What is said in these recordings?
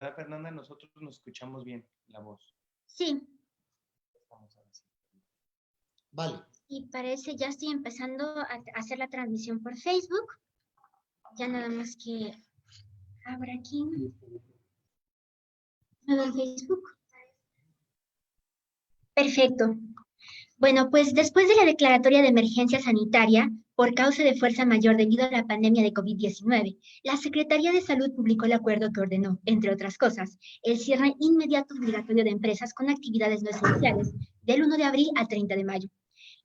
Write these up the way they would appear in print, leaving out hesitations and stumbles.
Fernanda? Nosotros nos escuchamos bien la voz. Sí. Vamos a ver si... Vale. Y parece, ya estoy empezando a hacer la transmisión por Facebook. Ya nada más que abra aquí. Nuevo Facebook. Perfecto. Bueno, pues después de la declaratoria de emergencia sanitaria por causa de fuerza mayor debido a la pandemia de COVID-19, la Secretaría de Salud publicó el acuerdo que ordenó, entre otras cosas, el cierre inmediato obligatorio de empresas con actividades no esenciales del 1 de abril al 30 de mayo.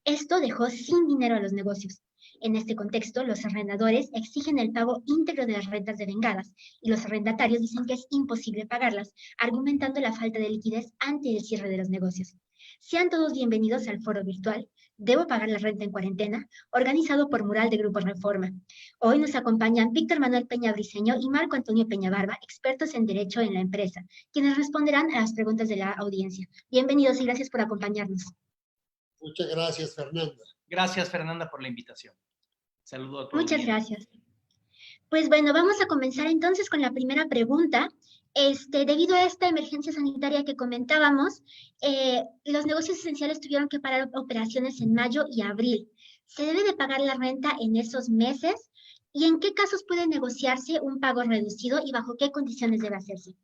Esto dejó sin dinero a los negocios. En este contexto, los arrendadores exigen el pago íntegro de las rentas devengadas y los arrendatarios dicen que es imposible pagarlas, argumentando la falta de liquidez ante el cierre de los negocios. Sean todos bienvenidos al foro virtual Debo pagar la renta en cuarentena, organizado por Mural de Grupo Reforma. Hoy nos acompañan Víctor Manuel Peña Briceño y Marco Antonio Peña Barba, expertos en Derecho en la empresa, quienes responderán a las preguntas de la audiencia. Bienvenidos y gracias por acompañarnos. Muchas gracias, Fernanda. Gracias, Fernanda, por la invitación. Saludo a todos. Muchas gracias. Pues bueno, vamos a comenzar entonces con la primera pregunta. Debido a esta emergencia sanitaria que comentábamos, los negocios esenciales tuvieron que parar operaciones en mayo y abril. ¿Se debe de pagar la renta en esos meses? ¿Y en qué casos puede negociarse un pago reducido y bajo qué condiciones debe hacerse?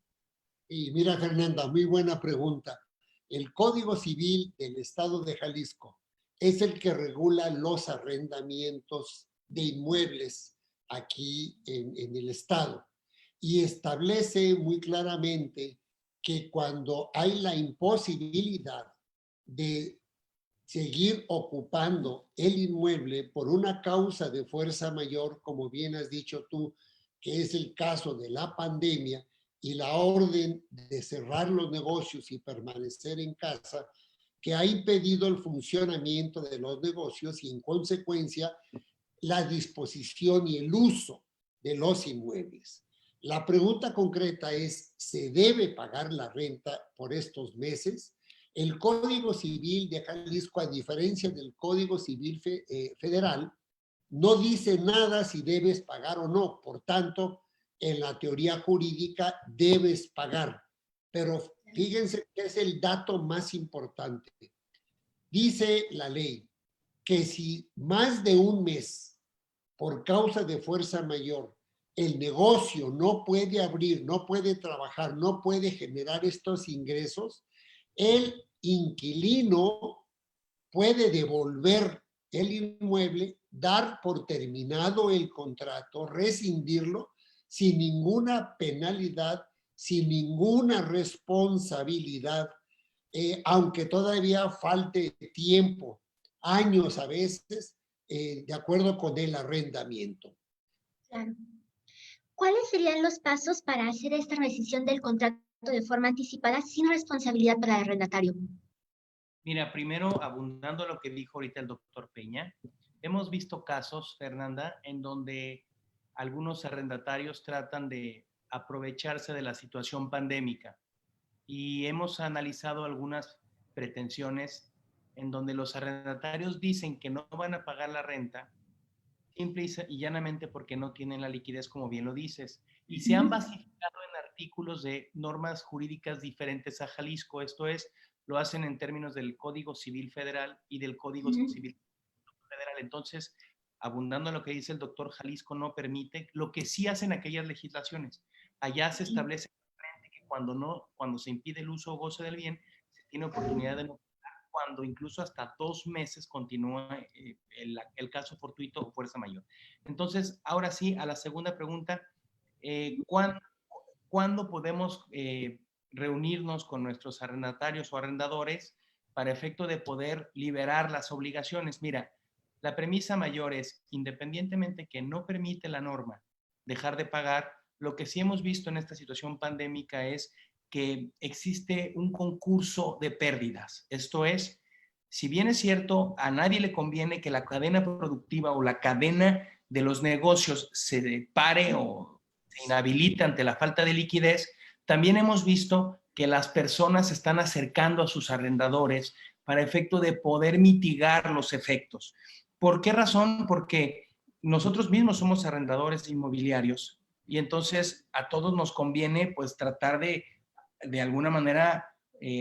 Y mira, Fernanda, muy buena pregunta. El Código Civil del Estado de Jalisco es el que regula los arrendamientos de inmuebles aquí en el Estado y establece muy claramente que cuando hay la imposibilidad de seguir ocupando el inmueble por una causa de fuerza mayor, como bien has dicho tú, que es el caso de la pandemia, y la orden de cerrar los negocios y permanecer en casa, que ha impedido el funcionamiento de los negocios y en consecuencia la disposición y el uso de los inmuebles. La pregunta concreta es, ¿se debe pagar la renta por estos meses? El Código Civil de Jalisco, a diferencia del Código Civil Federal, no dice nada si debes pagar o no. Por tanto, en la teoría jurídica debes pagar. Pero fíjense que es el dato más importante. Dice la ley que si más de un mes, por causa de fuerza mayor, el negocio no puede abrir, no puede trabajar, no puede generar estos ingresos, el inquilino puede devolver el inmueble, dar por terminado el contrato, rescindirlo sin ninguna penalidad, sin ninguna responsabilidad, aunque todavía falte tiempo, años a veces, de acuerdo con el arrendamiento. Claro. ¿Cuáles serían los pasos para hacer esta rescisión del contrato de forma anticipada sin responsabilidad para el arrendatario? Mira, primero, abundando lo que dijo ahorita el doctor Peña, hemos visto casos, Fernanda, en donde algunos arrendatarios tratan de aprovecharse de la situación pandémica y hemos analizado algunas pretensiones en donde los arrendatarios dicen que no van a pagar la renta simple y llanamente porque no tienen la liquidez, como bien lo dices, y se han basificado en artículos de normas jurídicas diferentes a Jalisco. Esto es, lo hacen en términos del Código Civil Federal y del Código Civil Federal. Entonces, abundando en lo que dice el doctor, Jalisco no permite lo que sí hacen aquellas legislaciones. Allá se establece que cuando se impide el uso o goce del bien, se tiene oportunidad de no pagar, cuando incluso hasta 2 meses continúa el caso fortuito o fuerza mayor. Entonces, ahora sí, a la segunda pregunta, ¿cuándo podemos reunirnos con nuestros arrendatarios o arrendadores para efecto de poder liberar las obligaciones? Mira, la premisa mayor es, independientemente que no permite la norma dejar de pagar, lo que sí hemos visto en esta situación pandémica es que existe un concurso de pérdidas. Esto es, si bien es cierto, a nadie le conviene que la cadena productiva o la cadena de los negocios se pare o se inhabilite ante la falta de liquidez, también hemos visto que las personas se están acercando a sus arrendadores para efecto de poder mitigar los efectos. ¿Por qué razón? Porque nosotros mismos somos arrendadores inmobiliarios y entonces a todos nos conviene pues tratar de alguna manera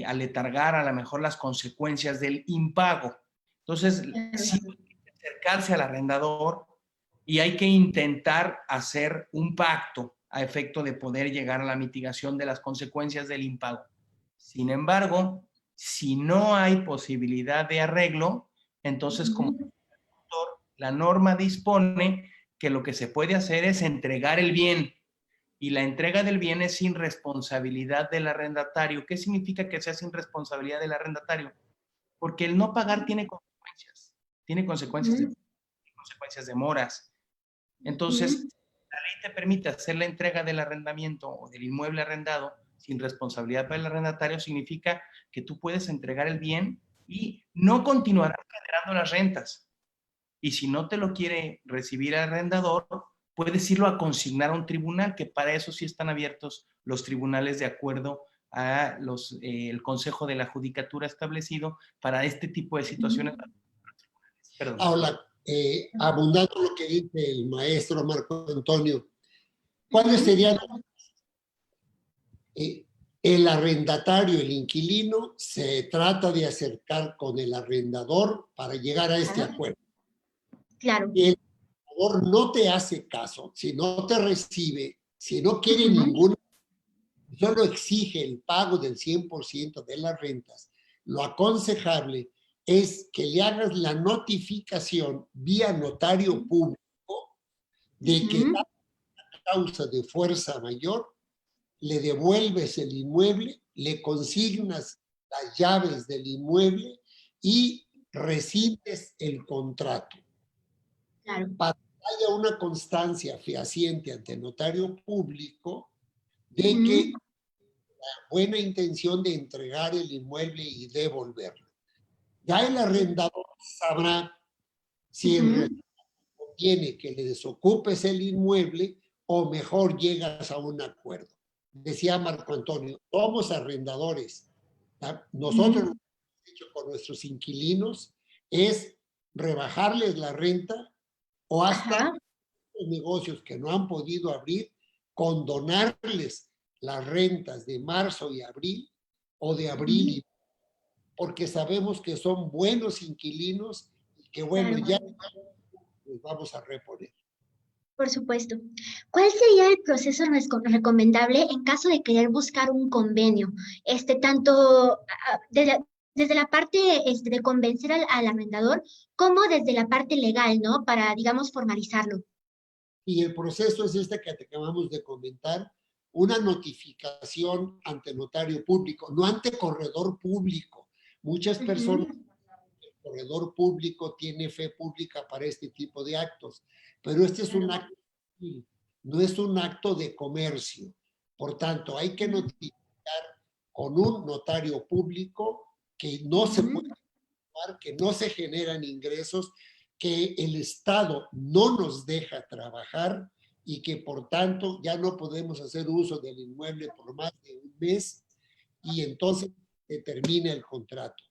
aletargar a lo mejor las consecuencias del impago. Entonces, sí hay que acercarse al arrendador y hay que intentar hacer un pacto a efecto de poder llegar a la mitigación de las consecuencias del impago. Sin embargo, si no hay posibilidad de arreglo, entonces como la norma dispone que lo que se puede hacer es entregar el bien, y la entrega del bien es sin responsabilidad del arrendatario. ¿Qué significa que sea sin responsabilidad del arrendatario? Porque el no pagar tiene consecuencias de moras. Entonces, la ley te permite hacer la entrega del arrendamiento o del inmueble arrendado sin responsabilidad para el arrendatario, significa que tú puedes entregar el bien y no continuarás generando las rentas. Y si no te lo quiere recibir el arrendador, puedes irlo a consignar a un tribunal, que para eso sí están abiertos los tribunales de acuerdo a el Consejo de la Judicatura establecido para este tipo de situaciones. Perdón. Ahora, abundando lo que dice el maestro Marco Antonio, ¿cuáles serían el arrendatario, el inquilino, se trata de acercar con el arrendador para llegar a este acuerdo? Claro. Y el arrendador no te hace caso, si no te recibe, si no quiere ningún, solo exige el pago del 100% de las rentas, lo aconsejable es que le hagas la notificación vía notario público de que a causa de fuerza mayor le devuelves el inmueble, le consignas las llaves del inmueble y rescindes el contrato. Claro. Para que haya una constancia fehaciente ante el notario público de que la buena intención de entregar el inmueble y devolverlo. Ya el arrendador sabrá si en realidad conviene que le desocupes el inmueble o mejor llegas a un acuerdo. Decía Marco Antonio, somos arrendadores. Nosotros lo que hemos hecho con nuestros inquilinos es rebajarles la renta o hasta los negocios que no han podido abrir, condonarles las rentas de marzo y abril o de abril y porque sabemos que son buenos inquilinos y que bueno, ya los vamos a reponer. Por supuesto. ¿Cuál sería el proceso recomendable en caso de querer buscar un convenio? Tanto desde la parte de convencer al arrendador como desde la parte legal, ¿no? Para, digamos, formalizarlo. Y el proceso es este que te acabamos de comentar, una notificación ante notario público, no ante corredor público. Muchas personas, el corredor público tiene fe pública para este tipo de actos, pero este es un acto civil, no es un acto de comercio. Por tanto, hay que notificar con un notario público que no se puede pagar, que no se generan ingresos, que el Estado no nos deja trabajar y que por tanto ya no podemos hacer uso del inmueble por más de un mes y entonces se termina el contrato.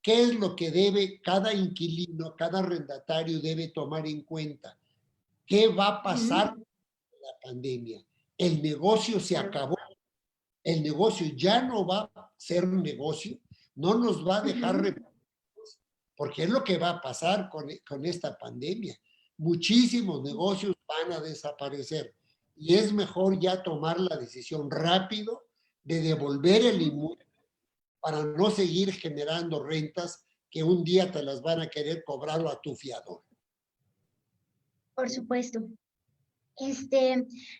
¿Qué es lo que debe cada inquilino, cada arrendatario debe tomar en cuenta? ¿Qué va a pasar con la pandemia? El negocio se acabó. El negocio ya no va a ser un negocio, no nos va a dejar porque es lo que va a pasar con esta pandemia. Muchísimos negocios van a desaparecer y es mejor ya tomar la decisión rápido de devolver el inmueble para no seguir generando rentas que un día te las van a querer cobrar a tu fiador. Por supuesto.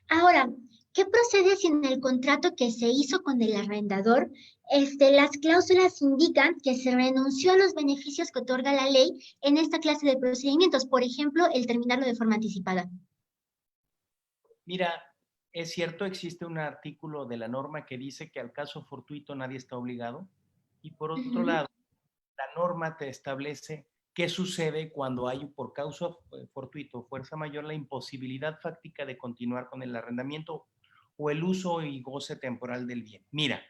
Ahora, ¿qué procede si en el contrato que se hizo con el arrendador, las cláusulas indican que se renunció a los beneficios que otorga la ley en esta clase de procedimientos? Por ejemplo, el terminarlo de forma anticipada. Mira, es cierto, existe un artículo de la norma que dice que al caso fortuito nadie está obligado. Y por otro lado, la norma te establece qué sucede cuando hay por causa fortuito, fuerza mayor, la imposibilidad fáctica de continuar con el arrendamiento o el uso y goce temporal del bien. Mira,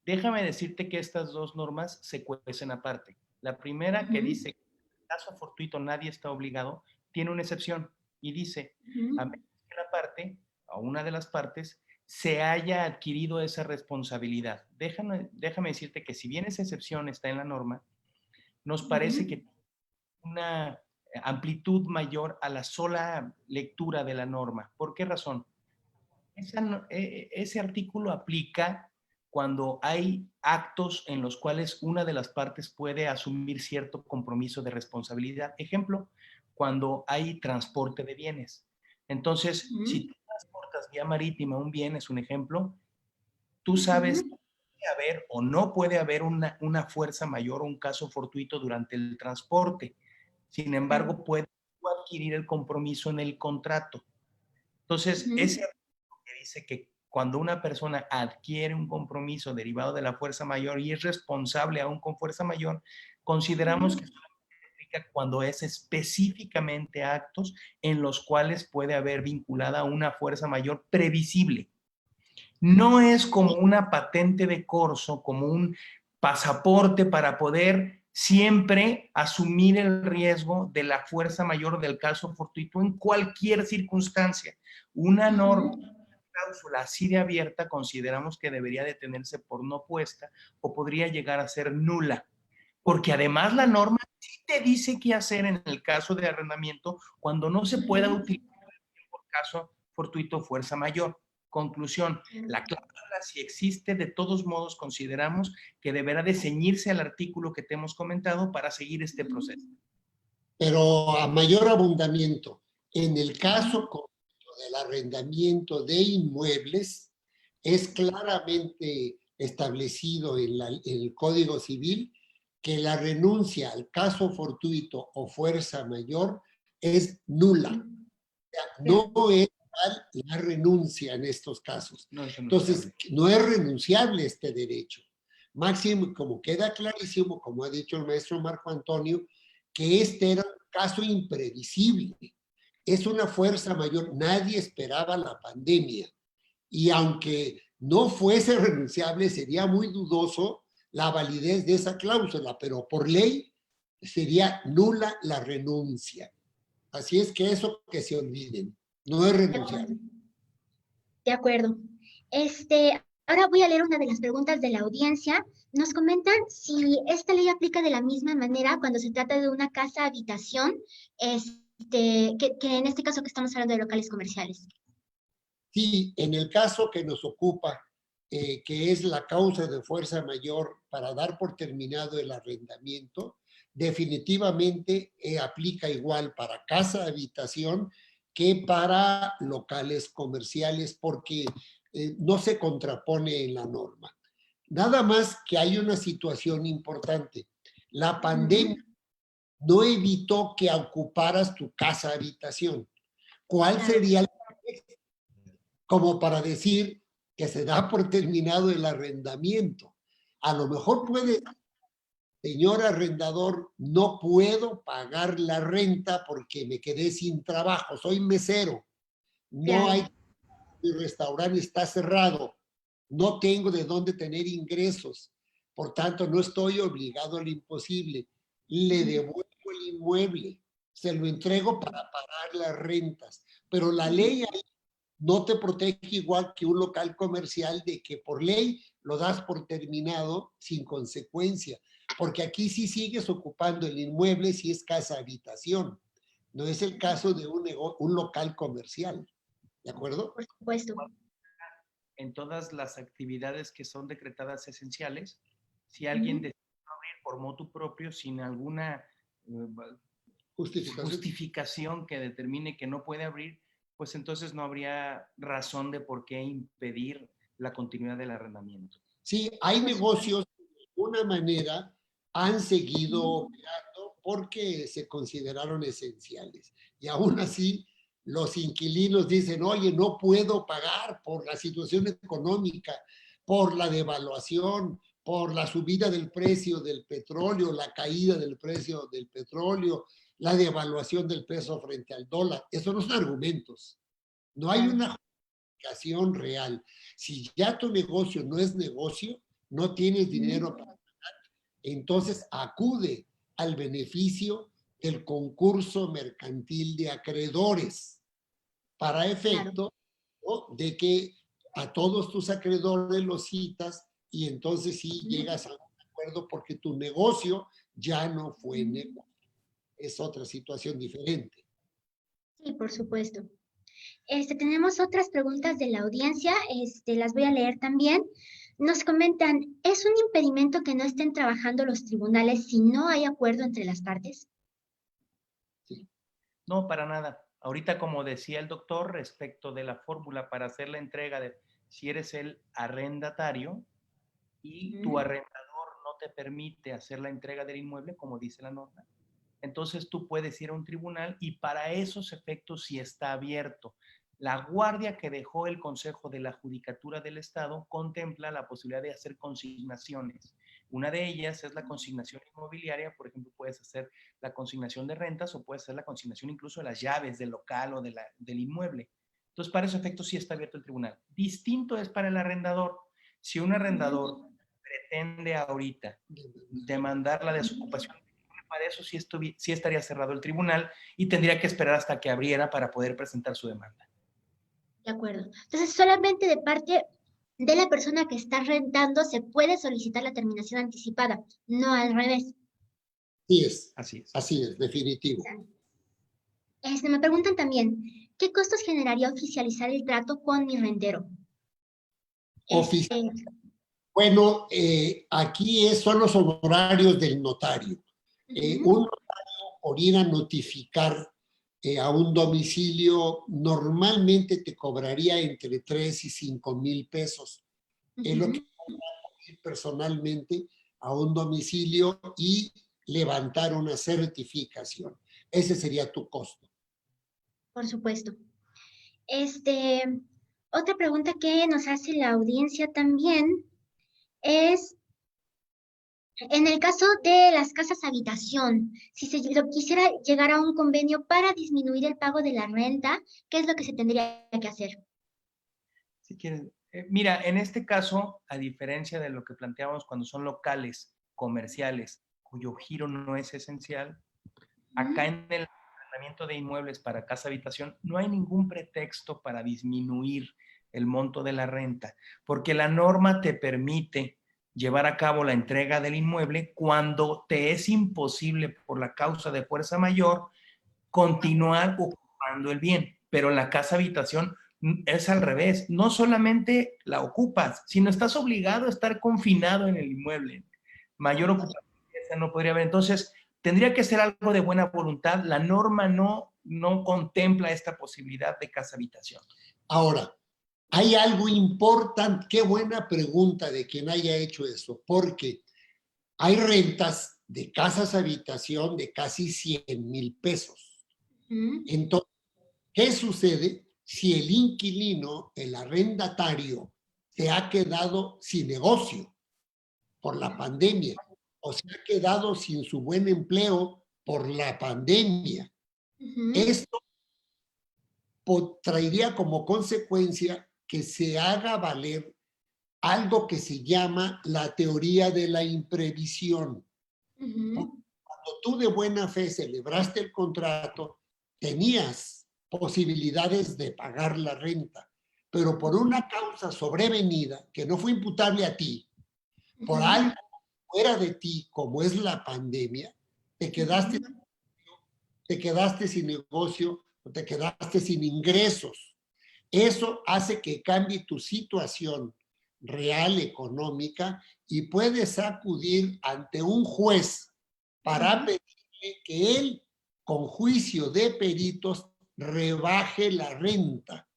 déjame decirte que estas dos normas se cuecen aparte. La primera que dice que en el caso fortuito nadie está obligado, tiene una excepción y dice, a menos que la parte a una de las partes se haya adquirido esa responsabilidad. Déjame decirte que si bien esa excepción está en la norma, nos parece que una amplitud mayor a la sola lectura de la norma. ¿Por qué razón? Ese artículo aplica cuando hay actos en los cuales una de las partes puede asumir cierto compromiso de responsabilidad. Ejemplo, cuando hay transporte de bienes. Entonces, si tú transportas vía marítima un bien, es un ejemplo, tú sabes que puede haber o no puede haber una fuerza mayor o un caso fortuito durante el transporte. Sin embargo, puedes adquirir el compromiso en el contrato. Entonces, ese artículo que dice que cuando una persona adquiere un compromiso derivado de la fuerza mayor y es responsable aún con fuerza mayor, consideramos que solamente aplica cuando es específicamente actos en los cuales puede haber vinculada una fuerza mayor previsible. No es como una patente de corso, como un pasaporte para poder siempre asumir el riesgo de la fuerza mayor del caso fortuito en cualquier circunstancia. Una norma, una cláusula así de abierta, consideramos que debería de tenerse por no puesta o podría llegar a ser nula, porque además la norma sí te dice qué hacer en el caso de arrendamiento cuando no se pueda utilizar por caso fortuito fuerza mayor. Conclusión, la cláusula, si existe, de todos modos consideramos que deberá de ceñirse al artículo que te hemos comentado para seguir este proceso. Pero a mayor abundamiento, en el caso del arrendamiento de inmuebles, es claramente establecido en el Código Civil que la renuncia al caso fortuito o fuerza mayor es nula. O sea, no es la renuncia en estos casos. Entonces, no es renunciable este derecho. Máximo, como queda clarísimo, como ha dicho el maestro Marco Antonio, que este era un caso imprevisible. Es una fuerza mayor. Nadie esperaba la pandemia. Y aunque no fuese renunciable, sería muy dudoso la validez de esa cláusula, pero por ley sería nula la renuncia. Así es que eso que se olviden, no es renunciable. De acuerdo. Ahora voy a leer una de las preguntas de la audiencia. Nos comentan si esta ley aplica de la misma manera cuando se trata de una casa habitación, que en este caso que estamos hablando de locales comerciales. Sí, en el caso que nos ocupa, que es la causa de fuerza mayor para dar por terminado el arrendamiento, definitivamente aplica igual para casa habitación que para locales comerciales porque no se contrapone en la norma. Nada más que hay una situación importante. La pandemia no evitó que ocuparas tu casa habitación. ¿Cuál sería el como para decir que se da por terminado el arrendamiento? A lo mejor puede, señor arrendador, no puedo pagar la renta porque me quedé sin trabajo, soy mesero, no hay, mi restaurante está cerrado, no tengo de dónde tener ingresos, por tanto no estoy obligado a lo imposible, le devuelvo el inmueble, se lo entrego para pagar las rentas, pero la ley ahí no te protege igual que un local comercial de que por ley lo das por terminado sin consecuencia, porque aquí sí sigues ocupando el inmueble si es casa habitación, no es el caso de un local comercial, ¿de acuerdo? Por supuesto. En todas las actividades que son decretadas esenciales, si alguien decide abrir por motu propio sin alguna justificación que determine que no puede abrir, pues entonces no habría razón de por qué impedir la continuidad del arrendamiento. Sí, hay negocios que de alguna manera han seguido operando porque se consideraron esenciales. Y aún así, los inquilinos dicen, oye, no puedo pagar por la situación económica, por la devaluación, por la subida del precio del petróleo, la caída del precio del petróleo, la devaluación del peso frente al dólar. Esos no son argumentos. No hay una justificación real. Si ya tu negocio no es negocio, no tienes dinero para pagar, entonces acude al beneficio del concurso mercantil de acreedores para efecto ¿no? De que a todos tus acreedores los citas y entonces sí llegas a un acuerdo porque tu negocio ya no fue negocio. Es otra situación diferente. Sí, por supuesto. Tenemos otras preguntas de la audiencia, las voy a leer también. Nos comentan, ¿es un impedimento que no estén trabajando los tribunales si no hay acuerdo entre las partes? Sí. No, para nada. Ahorita, como decía el doctor, respecto de la fórmula para hacer la entrega de si eres el arrendatario y tu arrendador no te permite hacer la entrega del inmueble, como dice la norma, entonces tú puedes ir a un tribunal y para esos efectos sí está abierto. La guardia que dejó el Consejo de la Judicatura del Estado contempla la posibilidad de hacer consignaciones. Una de ellas es la consignación inmobiliaria, por ejemplo, puedes hacer la consignación de rentas o puedes hacer la consignación incluso de las llaves del local o del inmueble. Entonces, para esos efectos sí está abierto el tribunal. Distinto es para el arrendador. Si un arrendador pretende ahorita demandar la desocupación, para eso sí estaría cerrado el tribunal y tendría que esperar hasta que abriera para poder presentar su demanda. De acuerdo. Entonces, solamente de parte de la persona que está rentando se puede solicitar la terminación anticipada, no al revés. Así es, definitivo. Me preguntan también, ¿qué costos generaría oficializar el trato con mi rentero? Bueno, aquí son los honorarios del notario. Un notario, por ir a notificar a un domicilio, normalmente te cobraría entre 3 y 5 mil pesos. Es lo que ir personalmente a un domicilio y levantar una certificación. Ese sería tu costo. Por supuesto. Otra pregunta que nos hace la audiencia también es, en el caso de las casas habitación, si se quisiera llegar a un convenio para disminuir el pago de la renta, ¿qué es lo que se tendría que hacer? Si quieren, mira, en este caso, a diferencia de lo que planteábamos cuando son locales comerciales, cuyo giro no es esencial, acá en el arrendamiento de inmuebles para casa habitación no hay ningún pretexto para disminuir el monto de la renta, porque la norma te permite llevar a cabo la entrega del inmueble cuando te es imposible por la causa de fuerza mayor continuar ocupando el bien, pero la casa habitación es al revés, no solamente la ocupas, sino estás obligado a estar confinado en el inmueble. Mayor ocupación no podría haber. Entonces, tendría que ser algo de buena voluntad. La norma no contempla esta posibilidad de casa habitación. Ahora, hay algo importante, qué buena pregunta de quien haya hecho eso, porque hay rentas de casas habitación de casi 100,000 pesos. Entonces, ¿qué sucede si el inquilino, el arrendatario, se ha quedado sin negocio por la pandemia o se ha quedado sin su buen empleo por la pandemia? Esto traería como consecuencia que se haga valer algo que se llama la teoría de la imprevisión. Cuando tú de buena fe celebraste el contrato, tenías posibilidades de pagar la renta, pero por una causa sobrevenida que no fue imputable a ti, por algo fuera de ti, como es la pandemia, te quedaste sin negocio, o te quedaste sin ingresos. Eso hace que cambie tu situación real económica y puedes acudir ante un juez para pedirle que él, con juicio de peritos, rebaje la renta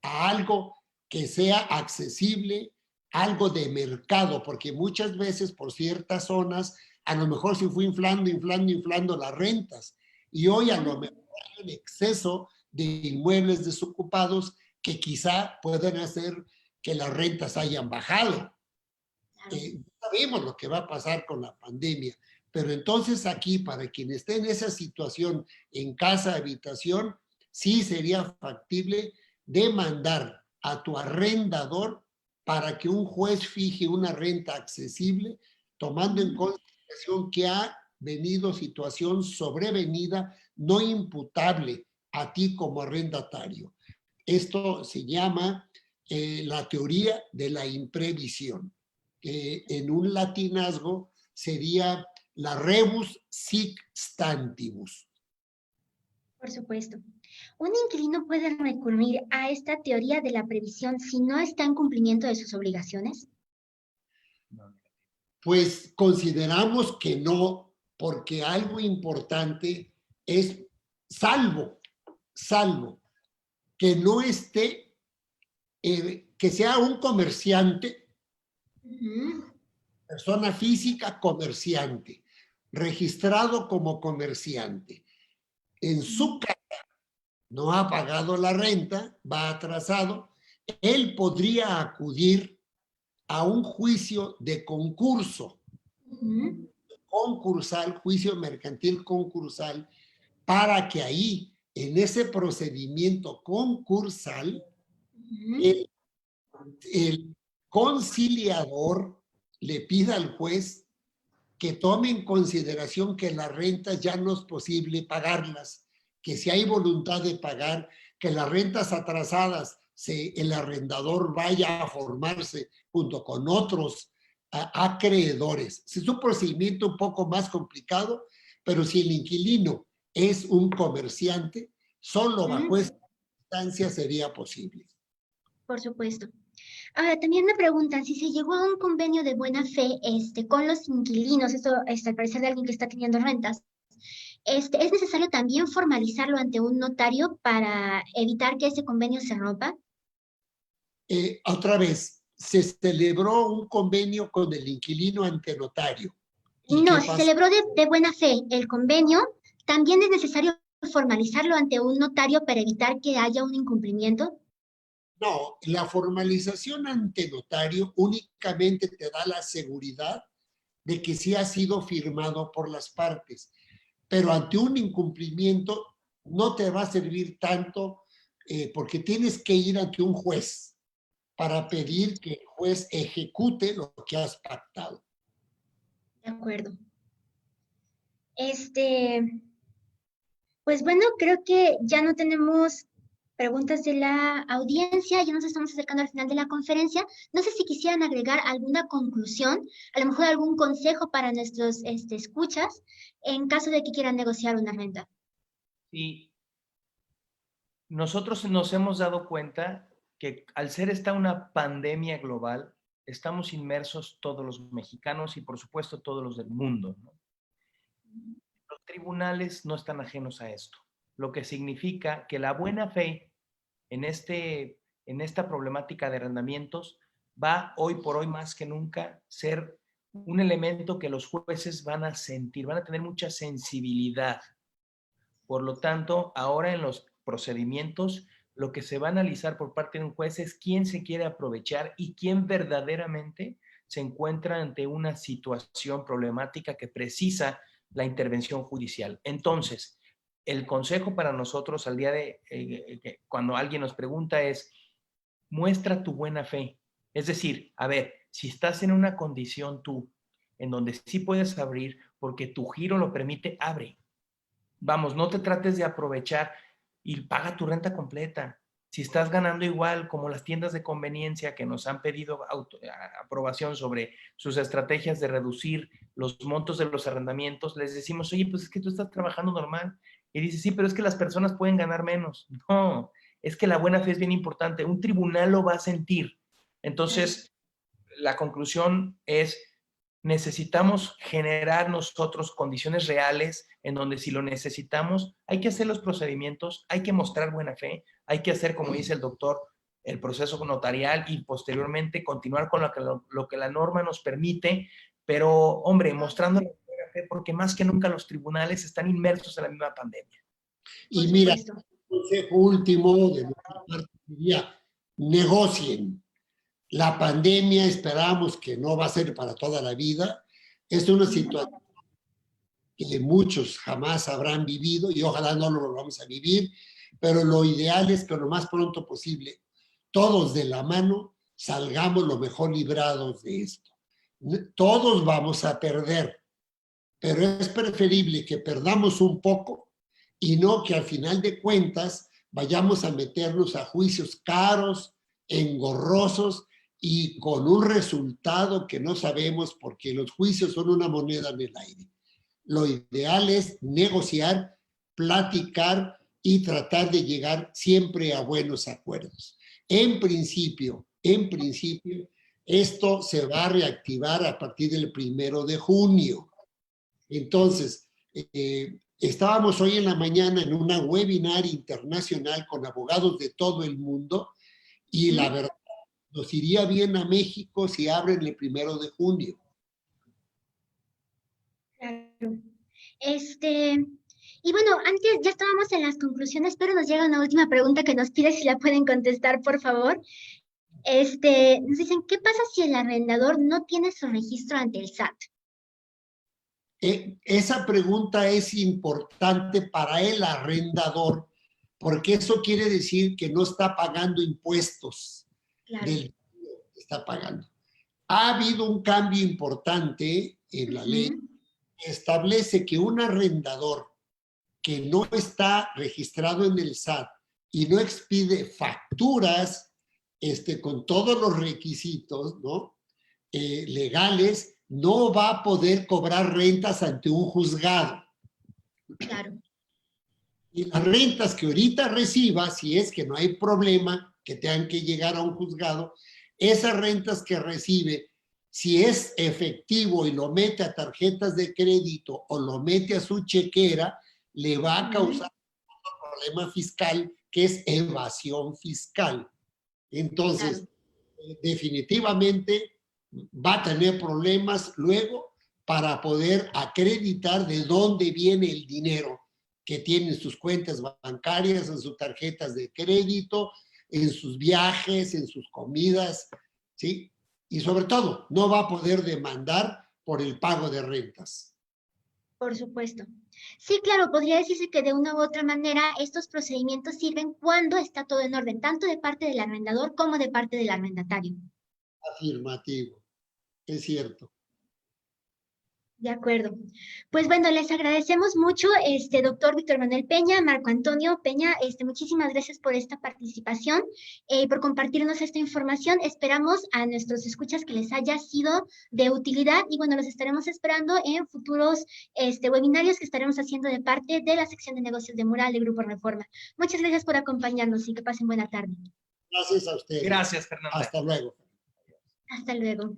a algo que sea accesible, algo de mercado, porque muchas veces por ciertas zonas a lo mejor se fue inflando las rentas y hoy a lo mejor hay un exceso de inmuebles desocupados que quizá pueden hacer que las rentas hayan bajado. Sabemos lo que va a pasar con la pandemia, pero entonces aquí, para quien esté en esa situación en casa, habitación, sí sería factible demandar a tu arrendador para que un juez fije una renta accesible, tomando en consideración que ha venido situación sobrevenida no imputable a ti como arrendatario. Esto se llama la teoría de la imprevisión, que en un latinazgo sería la rebus sic stantibus. Por supuesto. Un inquilino puede recurrir a esta teoría de la previsión si no está en cumplimiento de sus obligaciones. Pues consideramos que no, porque algo importante es, salvo que no esté, que sea un comerciante, persona física comerciante, registrado como comerciante. En su casa no ha pagado la renta, va atrasado, él podría acudir a un juicio de concurso, concursal, juicio mercantil concursal, para que ahí, en ese procedimiento concursal, el conciliador le pida al juez que tome en consideración que las rentas ya no es posible pagarlas, que si hay voluntad de pagar, que las rentas atrasadas, el arrendador vaya a formarse junto con otros acreedores. Es un procedimiento un poco más complicado, pero si el inquilino es un comerciante, solo bajo esta instancia sería posible. Por supuesto. Ahora, también me preguntan si se llegó a un convenio de buena fe con los inquilinos, esto al parecer de alguien que está teniendo rentas, ¿es necesario también formalizarlo ante un notario para evitar que ese convenio se rompa? Otra vez, se celebró un convenio con el inquilino ante notario. No, se celebró de buena fe el convenio, también es necesario formalizarlo ante un notario para evitar que haya un incumplimiento. No, la formalización ante notario únicamente te da la seguridad de que sí ha sido firmado por las partes, pero ante un incumplimiento no te va a servir tanto porque tienes que ir ante un juez para pedir que el juez ejecute lo que has pactado. De acuerdo. Pues bueno, creo que ya no tenemos preguntas de la audiencia, ya nos estamos acercando al final de la conferencia. No sé si quisieran agregar alguna conclusión, a lo mejor algún consejo para nuestros escuchas, en caso de que quieran negociar una renta. Sí, nosotros nos hemos dado cuenta que al ser esta una pandemia global, estamos inmersos todos los mexicanos y por supuesto todos los del mundo, ¿no? Los tribunales no están ajenos a esto, lo que significa que la buena fe en esta problemática de arrendamientos va hoy por hoy más que nunca ser un elemento que los jueces van a sentir, van a tener mucha sensibilidad. Por lo tanto, ahora en los procedimientos, lo que se va a analizar por parte de un juez es quién se quiere aprovechar y quién verdaderamente se encuentra ante una situación problemática que precisa la intervención judicial. Entonces, el consejo para nosotros al día de cuando alguien nos pregunta es, muestra tu buena fe. Es decir, a ver, si estás en una condición tú en donde sí puedes abrir porque tu giro lo permite, abre. Vamos, no te trates de aprovechar y paga tu renta completa. Si estás ganando igual como las tiendas de conveniencia que nos han pedido aprobación sobre sus estrategias de reducir los montos de los arrendamientos, les decimos, oye, pues es que tú estás trabajando normal. Y dice, sí, pero es que las personas pueden ganar menos. No, es que la buena fe es bien importante. Un tribunal lo va a sentir. Entonces, la conclusión es, necesitamos generar nosotros condiciones reales en donde si lo necesitamos, hay que hacer los procedimientos, hay que mostrar buena fe, hay que hacer, como dice el doctor, el proceso notarial y posteriormente continuar con lo que la norma nos permite, pero, hombre, mostrando la buena fe, porque más que nunca los tribunales están inmersos en la misma pandemia. Y mira, consejo último de nuestra parte sería, negocien. La pandemia esperamos que no va a ser para toda la vida. Es una situación que muchos jamás habrán vivido y ojalá no lo vamos a vivir, pero lo ideal es que lo más pronto posible, todos de la mano, salgamos lo mejor librados de esto. Todos vamos a perder, pero es preferible que perdamos un poco y no que al final de cuentas vayamos a meternos a juicios caros, engorrosos y con un resultado que no sabemos porque los juicios son una moneda en el aire. Lo ideal es negociar, platicar y tratar de llegar siempre a buenos acuerdos. En principio, esto se va a reactivar a partir del 1 de junio. Entonces, estábamos hoy en la mañana en una webinar internacional con abogados de todo el mundo y la verdad, nos iría bien a México si abren el 1 de junio. Claro. Y bueno, antes ya estábamos en las conclusiones, pero nos llega una última pregunta que nos pide si la pueden contestar, por favor. Nos dicen, ¿qué pasa si el arrendador no tiene su registro ante el SAT? Esa pregunta es importante para el arrendador, porque eso quiere decir que no está pagando impuestos. Claro. Del dinero que está pagando. Ha habido un cambio importante en la ley que establece que un arrendador que no está registrado en el SAT y no expide facturas con todos los requisitos, ¿no? Legales, no va a poder cobrar rentas ante un juzgado. Claro. Y las rentas que ahorita reciba, si es que no hay problema, que tengan que llegar a un juzgado, esas rentas que recibe, si es efectivo y lo mete a tarjetas de crédito o lo mete a su chequera, le va a causar un problema fiscal que es evasión fiscal. Entonces, definitivamente va a tener problemas luego para poder acreditar de dónde viene el dinero que tiene en sus cuentas bancarias, en sus tarjetas de crédito, en sus viajes, en sus comidas, ¿sí? Y sobre todo, no va a poder demandar por el pago de rentas. Por supuesto. Sí, claro, podría decirse que de una u otra manera estos procedimientos sirven cuando está todo en orden, tanto de parte del arrendador como de parte del arrendatario. Afirmativo, es cierto. De acuerdo. Pues bueno, les agradecemos mucho, doctor Víctor Manuel Peña, Marco Antonio Peña, muchísimas gracias por esta participación, por compartirnos esta información. Esperamos a nuestros escuchas que les haya sido de utilidad y bueno, los estaremos esperando en futuros webinarios que estaremos haciendo de parte de la sección de negocios de Mural de Grupo Reforma. Muchas gracias por acompañarnos y que pasen buena tarde. Gracias a ustedes. Gracias, Fernanda. Hasta luego. Hasta luego.